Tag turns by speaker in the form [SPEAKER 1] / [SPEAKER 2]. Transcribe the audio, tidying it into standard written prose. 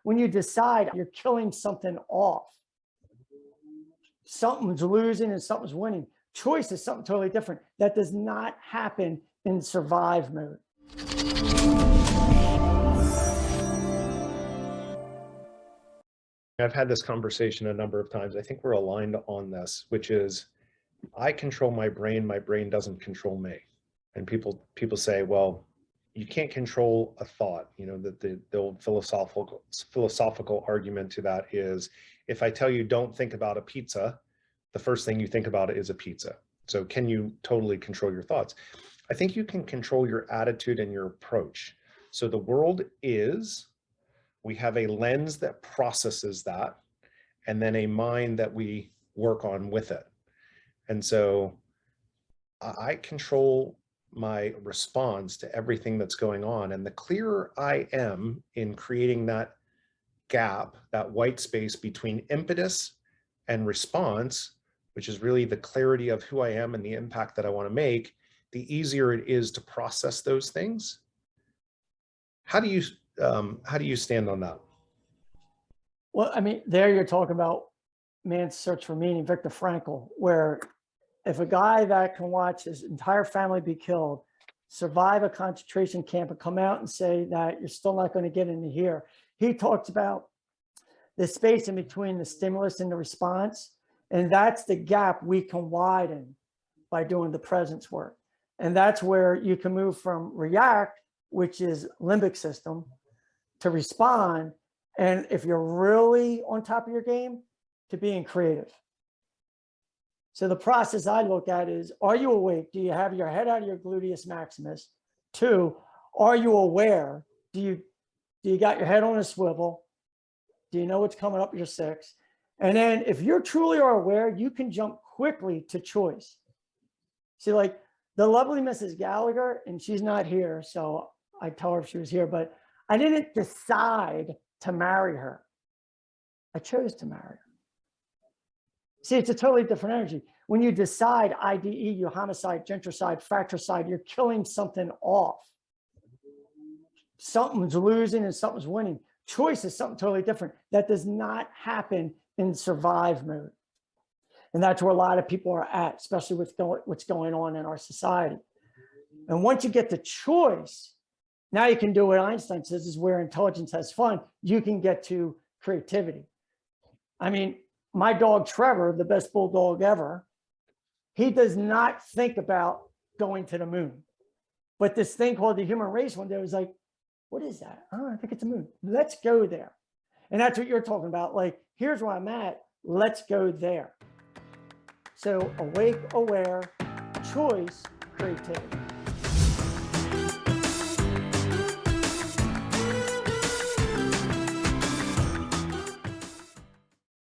[SPEAKER 1] When you decide, you're killing something off. Something's losing and something's winning. Choice is something totally different. That does not happen in survive mode.
[SPEAKER 2] I've had this conversation a number of times. I think we're aligned on this, which is I control my brain doesn't control me. And people say, well, you can't control a thought. You know, that the old philosophical argument to that is, if I tell you don't think about a pizza, the first thing you think about is a pizza. So can you totally control your thoughts? I think you can control your attitude and your approach. So the world is, we have a lens that processes that, and then a mind that we work on with it. And so I control my response to everything that's going on. And the clearer I am in creating that gap, that white space between impetus and response, which is really the clarity of who I am and the impact that I want to make, the easier it is to process those things. How do you stand on that?
[SPEAKER 1] Well, I mean, there you're talking about Man's Search for Meaning, Viktor Frankl, where if a guy that can watch his entire family be killed, survive a concentration camp, and come out and say that you're still not going to get into here, he talks about the space in between the stimulus and the response. And that's the gap we can widen by doing the presence work. And that's where you can move from react, which is limbic system, to respond. And if you're really on top of your game, to being creative. So the process I look at is, are you awake? Do you have your head out of your gluteus maximus? 2, are you aware? Do you got your head on a swivel? Do you know what's coming up your 6? And then if you're truly are aware, you can jump quickly to choice. See, like the lovely Mrs. Gallagher, and she's not here, so I tell her if she was here, but I didn't decide to marry her. I chose to marry her. See, it's a totally different energy. When you decide IDE, you homicide, gentricide, fratricide, you're killing something off. Something's losing and something's winning. Choice is something totally different. That does not happen in survive mode. And that's where a lot of people are at, especially with what's going on in our society. And once you get the choice, now you can do what Einstein says is where intelligence has fun. You can get to creativity. I mean, my dog Trevor, the best bulldog ever, he does not think about going to the moon. But this thing called the human race one day was like, what is that? Oh, I think it's a moon. Let's go there. And that's what you're talking about. Like, here's where I'm at. Let's go there. So awake, aware, choice, creativity.